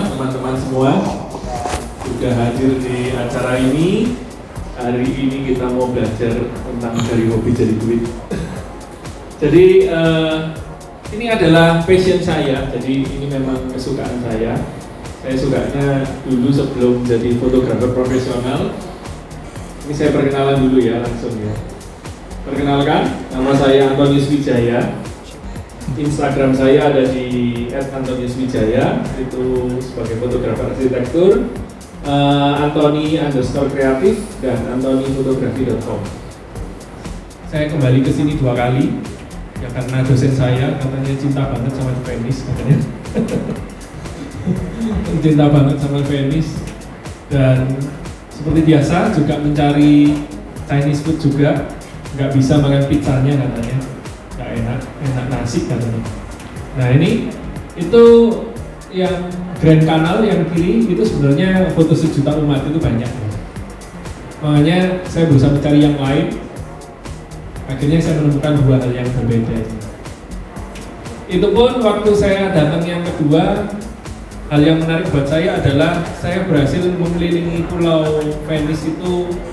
teman-teman semua sudah hadir di acara ini. Hari ini kita mau belajar tentang dari hobi jadi duit. Jadi ini adalah passion saya, jadi ini memang kesukaan saya. Saya sukanya dulu sebelum jadi fotografer profesional. Ini saya perkenalan dulu ya, langsung ya. Perkenalkan, nama saya Antonius Wijaya. Instagram saya ada di @antoniuswijaya, itu sebagai fotografer arsitektur. Antoni_kreatif dan antonifotografi.com. Saya kembali ke sini 2 kali, ya karena dosen saya katanya cinta banget sama Venice katanya. Cinta banget sama Venice, dan seperti biasa juga mencari Chinese food juga, nggak bisa makan pizzanya katanya, nggak enak nasi katanya. Nah ini itu yang Grand Canal yang kiri itu sebenarnya foto sejuta umat, itu banyak. Makanya saya berusaha mencari yang lain. Akhirnya saya menemukan 2 hal yang berbeda. Itu pun waktu saya datang yang kedua, hal yang menarik buat saya adalah saya berhasil mengelilingi Pulau Venice itu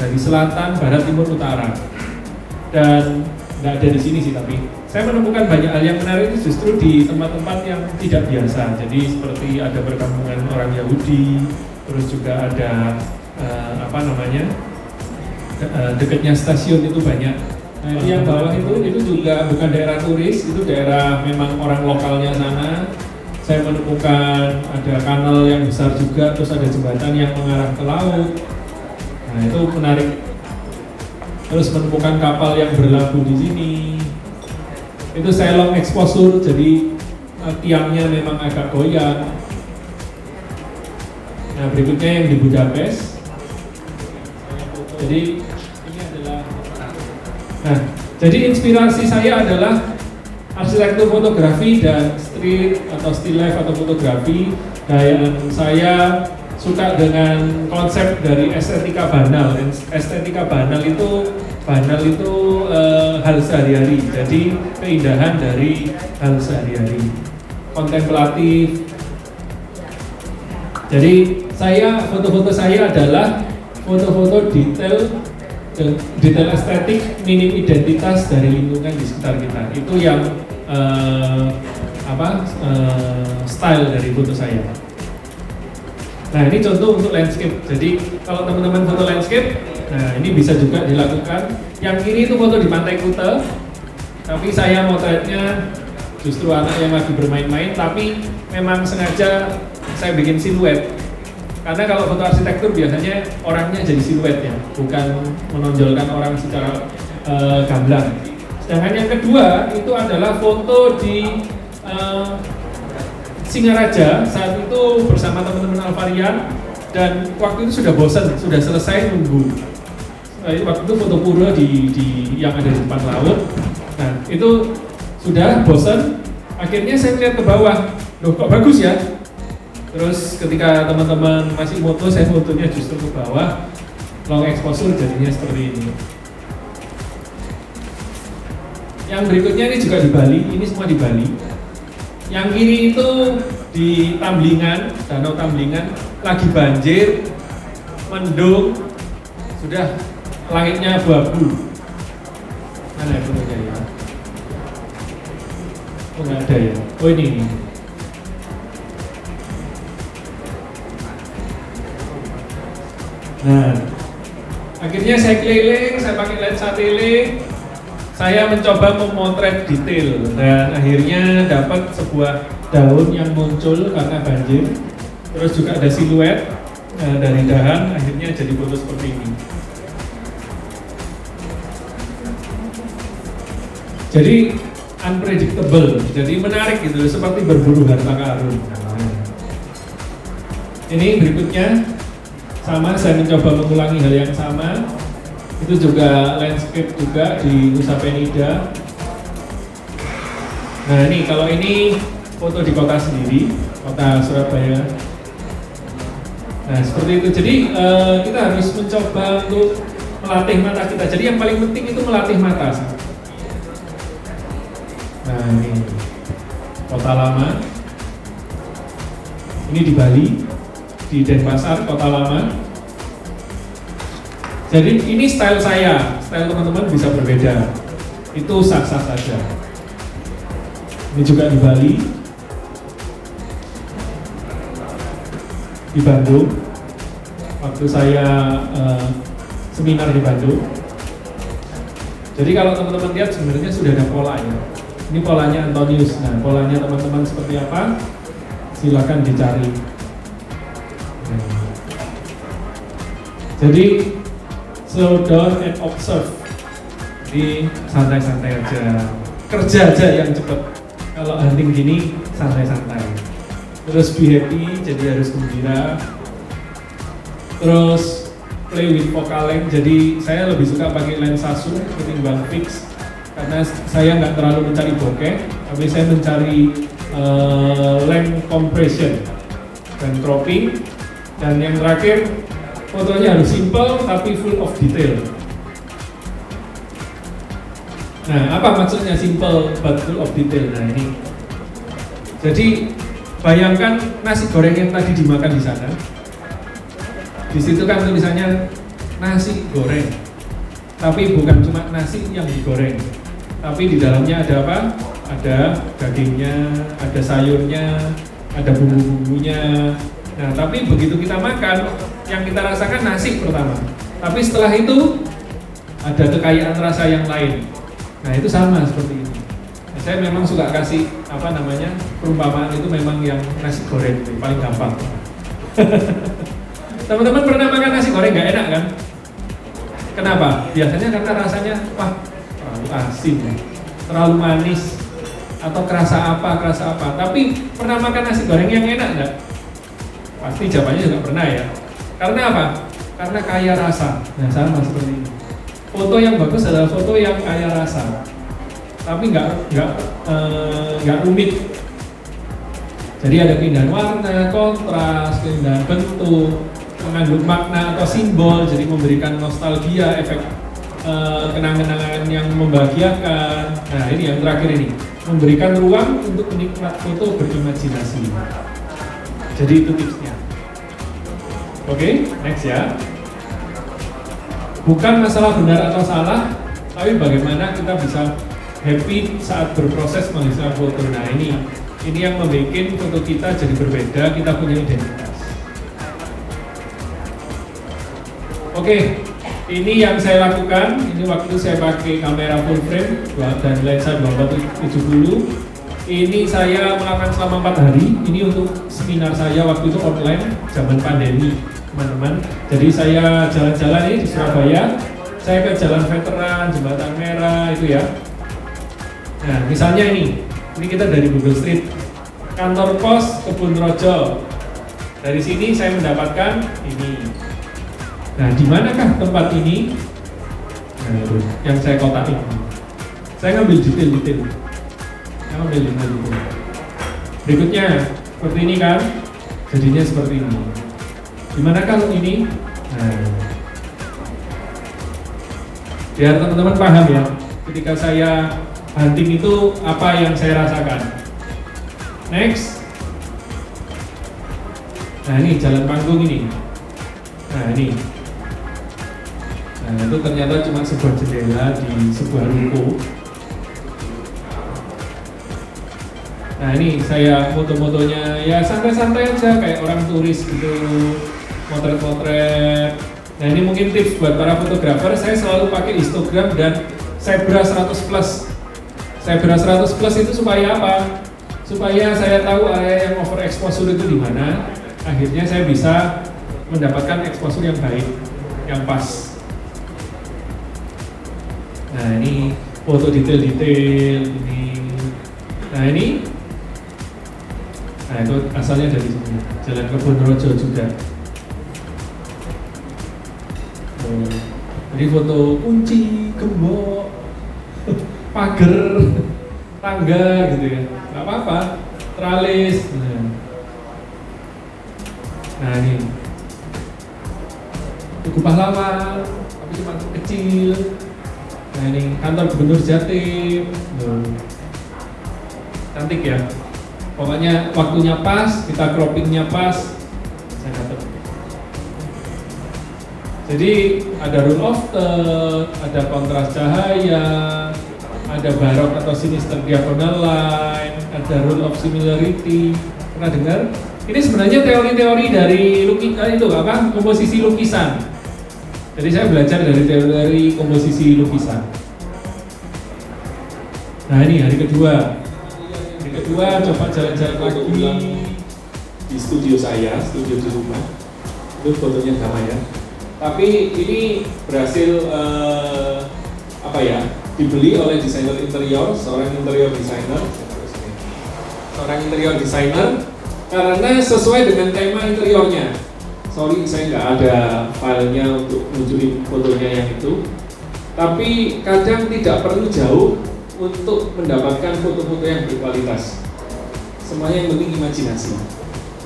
dari selatan, barat, timur, utara. Dan nggak ada di sini sih, tapi saya menemukan banyak hal yang menarik itu justru di tempat-tempat yang tidak biasa. Jadi seperti ada perkampungan orang Yahudi, terus juga ada dekatnya stasiun itu banyak. Nah yang bawah itu juga bukan daerah turis, itu daerah memang orang lokalnya sana. Saya menemukan ada kanal yang besar juga, terus ada jembatan yang mengarah ke laut. Nah itu menarik. Terus menemukan kapal yang berlabuh di sini. Itu saya long exposure, jadi tiangnya memang agak goyang. Nah berikutnya yang di Budapest. Jadi ini adalah. Nah jadi inspirasi saya adalah arsitektur fotografi dan street atau still life atau fotografi. Dan saya suka dengan konsep dari estetika banal. Estetika banal itu hal sehari-hari. Jadi keindahan dari hal sehari-hari, kontemplatif. Jadi foto-foto saya adalah foto-foto detail estetik, minim identitas dari lingkungan di sekitar kita. Itu yang style dari foto saya. Nah ini contoh untuk landscape. Jadi kalau teman-teman foto landscape, nah ini bisa juga dilakukan. Yang kiri itu foto di Pantai Kuta, tapi saya motretnya justru anak yang lagi bermain-main, tapi memang sengaja saya bikin siluet. Karena kalau foto arsitektur biasanya orangnya jadi siluet ya, bukan menonjolkan orang secara gamblang. Sedangkan yang kedua itu adalah foto di Singaraja, saat itu bersama teman-teman Alvarian, dan waktu itu sudah bosan, sudah selesai nunggu. Waktu itu foto pura di yang ada di depan laut. Nah itu sudah bosan, akhirnya saya lihat ke bawah, loh kok bagus ya. Terus ketika teman-teman masih foto, saya fotonya justru ke bawah, long exposure jadinya seperti ini. Yang berikutnya ini juga di Bali, ini semua di Bali. Yang kiri itu di Tamblingan, Danau Tamblingan, lagi banjir, mendung, sudah langitnya abu-abu. Mana fotonya ya? Oh nggak ada ya? Oh ini. Nah, akhirnya saya keliling, saya pakai lensa tele. Saya mencoba memotret detail dan akhirnya dapat sebuah daun yang muncul karena banjir. Terus juga ada siluet dari dahan, akhirnya jadi foto seperti ini. Jadi unpredictable, jadi menarik gitu, seperti berburu harta karun. Ini berikutnya sama, saya mencoba mengulangi hal yang sama. Itu juga landscape juga di Nusa Penida. Nah ini kalau ini foto di kota sendiri, kota Surabaya. Nah seperti itu. Jadi kita harus mencoba untuk melatih mata kita. Jadi yang paling penting itu melatih mata. Nah ini kota lama. Ini di Bali, di Denpasar, Kota Lama. Jadi ini style saya, style teman-teman bisa berbeda. Itu sah-sah saja. Ini juga di Bali, di Bandung. Waktu saya seminar di Bandung. Jadi kalau teman-teman lihat sebenarnya sudah ada pola ya. Ini polanya Antonius. Nah, polanya teman-teman seperti apa? Silakan dicari. Jadi slow down and observe. Jadi santai-santai aja. Kerja aja yang cepat. Kalau hunting gini santai-santai. Terus be happy, jadi harus gembira. Terus play with focal length. Jadi saya lebih suka pakai lensa zoom ketimbang fix. Karena saya nggak terlalu mencari bokeh, tapi saya mencari length compression dan cropping. Dan yang terakhir, fotonya harus simple tapi full of detail. Nah, apa maksudnya simple but full of detail? Nah ini. Jadi bayangkan nasi goreng yang tadi dimakan di sana. Di situ kan tulisannya nasi goreng. Tapi bukan cuma nasi yang digoreng. Tapi di dalamnya ada apa? Ada dagingnya, ada sayurnya, ada bumbu-bumbunya. Nah, tapi begitu kita makan, yang kita rasakan nasi pertama. Tapi setelah itu ada kekayaan rasa yang lain. Nah, itu sama seperti ini. Nah, saya memang suka kasih perumpamaan itu memang yang nasi goreng itu paling gampang. Teman-teman pernah makan nasi goreng nggak enak kan? Kenapa? Biasanya karena rasanya terlalu asin, terlalu manis, atau kerasa apa. Tapi pernah makan nasi goreng yang enak nggak? Pasti jawabannya juga pernah ya. Karena apa? Karena kaya rasa. Nah, sama seperti ini. Foto yang bagus adalah foto yang kaya rasa, tapi nggak rumit. Jadi ada keindahan warna, kontras, keindahan bentuk, mengandung makna atau simbol, jadi memberikan nostalgia, efek kenang-kenangan yang membahagiakan. Nah, ini yang terakhir ini, memberikan ruang untuk penikmat foto berimajinasi. Jadi itu tipsnya. Oke, next ya. Bukan masalah benar atau salah, tapi bagaimana kita bisa happy saat berproses menghasilkan foto. Nah, ini yang membuat foto kita jadi berbeda, kita punya identitas. Oke, ini yang saya lakukan. Ini waktu saya pakai kamera full frame dan lensa 2470. Ini saya melakukan selama 4 hari. Ini untuk seminar saya waktu itu online, zaman pandemi, teman-teman. Jadi saya jalan-jalan ini di Surabaya. Saya ke Jalan Veteran, Jembatan Merah itu ya. Nah, misalnya ini kita dari Google Street, kantor pos Kebun Rojo. Dari sini saya mendapatkan ini. Nah, di manakah tempat ini? Nah, itu yang saya kotakin. Saya ngambil detail-detail. Berikutnya, seperti ini kan? Jadinya seperti ini. Di manakah ini? Nah, biar teman-teman paham ya. Ketika saya hunting itu apa yang saya rasakan. Next. Nah, ini jalan panggung ini. Nah, ini. Nah, itu ternyata cuma sebuah jendela di sebuah ruko. Nah, ini saya foto-fotonya ya santai-santai aja kayak orang turis gitu, potret-potret. Nah, ini mungkin tips buat para fotografer. Saya selalu pakai histogram dan Zebra 100 Plus. Zebra 100 Plus itu supaya apa? Supaya saya tahu area yang overexposure itu di mana. Akhirnya saya bisa mendapatkan exposure yang baik, yang pas. Nah, ini foto detail-detail ini. Nah, ini. Nah, itu asalnya dari sini. Jalan Kebun Rojo juga. Jadi foto kunci, gembok, pagar, tangga gitu ya. Nggak apa-apa, teralis. Nah, ini Tugu Pahlawan, tapi cuma kecil. Nah, ini kantor Gubernur Jatim. Cantik ya. Pokoknya waktunya pas, kita croppingnya pas, saya dapat. Jadi ada rule of third, ada kontras cahaya, ada barok atau sinister diagonal line, ada rule of similarity. Pernah dengar? Ini sebenarnya teori-teori dari itu apa? Komposisi lukisan. Jadi saya belajar dari teori komposisi lukisan. Nah ini hari kedua. Hari kedua coba jalan-jalan lagi di studio saya, studio di rumah. Itu fotonya sama ya. Tapi ini berhasil dibeli oleh desainer interior, seorang interior designer, karena sesuai dengan tema interiornya. Sorry, saya nggak ada filenya untuk nunjukin fotonya yang itu. Tapi kadang tidak perlu jauh untuk mendapatkan foto-foto yang berkualitas. Semuanya yang penting imajinasi.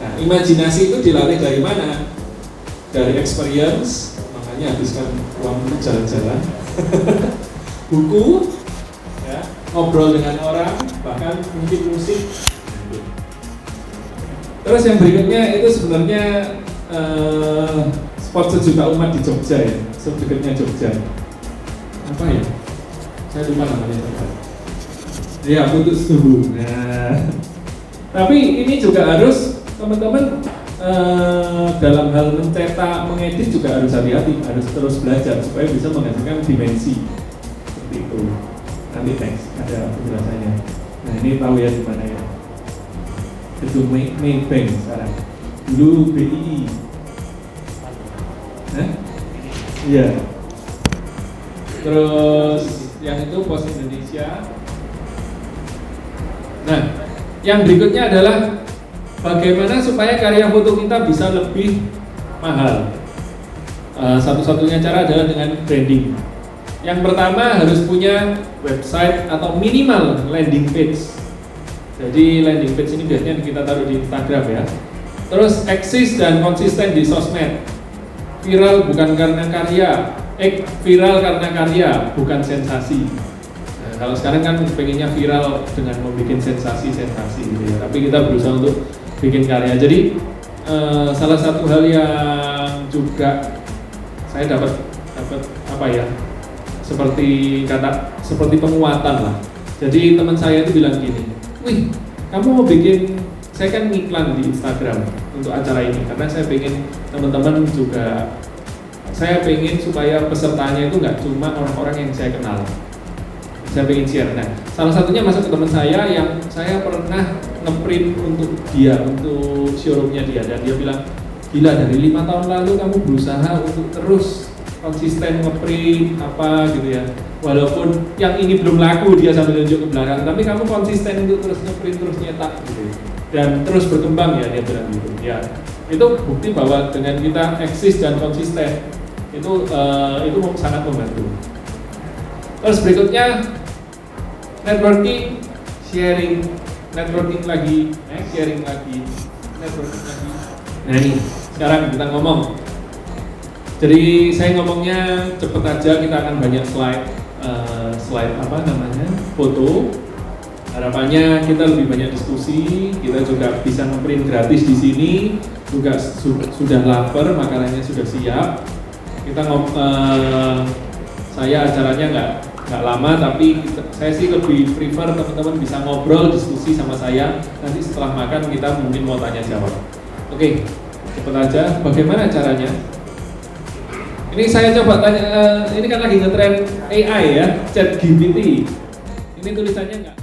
Nah, imajinasi itu dilatih dari mana? Dari experience, makanya habiskan uang untuk jalan-jalan, buku, ya, ngobrol dengan orang, bahkan mungkin musik. Terus yang berikutnya itu sebenarnya spot sejuta umat di Jogja ya, sedekatnya Jogja. Apa ya? Saya lupa namanya. Ya, putus tubuh. Nah, tapi ini juga harus teman-teman dalam hal mencetak, mengedit juga harus hati-hati, harus terus belajar supaya bisa menghasilkan dimensi seperti itu. Nanti next ada penjelasannya. Nah ini tahu ya di mana ya? Itu Maybank sekarang. Dulu BII. Iya. Terus yang itu Pos Indonesia. Nah, yang berikutnya adalah bagaimana supaya karya foto kita bisa lebih mahal. Satu-satunya cara adalah dengan branding. Yang pertama harus punya website atau minimal landing page. Jadi landing page ini biasanya kita taruh di Instagram ya. Terus eksis dan konsisten di sosmed. Viral bukan karena karya, viral karena karya, bukan sensasi. Nah, kalau sekarang kan pengennya viral dengan membuat sensasi-sensasi gitu ya. Tapi kita berusaha untuk bikin karya. Jadi salah satu hal yang juga saya dapat apa ya? Seperti penguatan lah. Jadi teman saya itu bilang gini, "Wih, kamu mau bikin, saya kan ngiklan di Instagram untuk acara ini karena saya pengen teman-teman juga, saya pengen supaya pesertanya itu nggak cuma orang-orang yang saya kenal. Saya pengen share." Nah, salah satunya masuk ke teman saya yang saya pernah ngeprint untuk dia, untuk showroomnya dia, dan dia bilang, "Gila, dari 5 tahun lalu kamu berusaha untuk terus konsisten ngeprint apa gitu ya, walaupun yang ini belum laku," dia sambil nunjuk ke belakang, "tapi kamu konsisten untuk terus ngeprint, terus nyetak gitu dan terus berkembang ya," dia bilang gitu ya. Itu bukti bahwa dengan kita eksis dan konsisten itu sangat membantu. Terus berikutnya networking, sharing, networking lagi, sharing lagi, networking lagi. Nah ini sekarang kita ngomong. Jadi saya ngomongnya cepet aja, kita akan banyak slide foto. Harapannya kita lebih banyak diskusi, kita juga bisa ngeprint gratis di sini, juga sudah lapar, makanannya sudah siap. Saya acaranya nggak lama, tapi saya sih lebih prefer teman-teman bisa ngobrol, diskusi sama saya. Nanti setelah makan kita mungkin mau tanya jawab. Oke, cepet aja. Bagaimana caranya? Ini saya coba tanya, ini kan lagi ngetren AI ya, ChatGPT. Ini tulisannya nggak?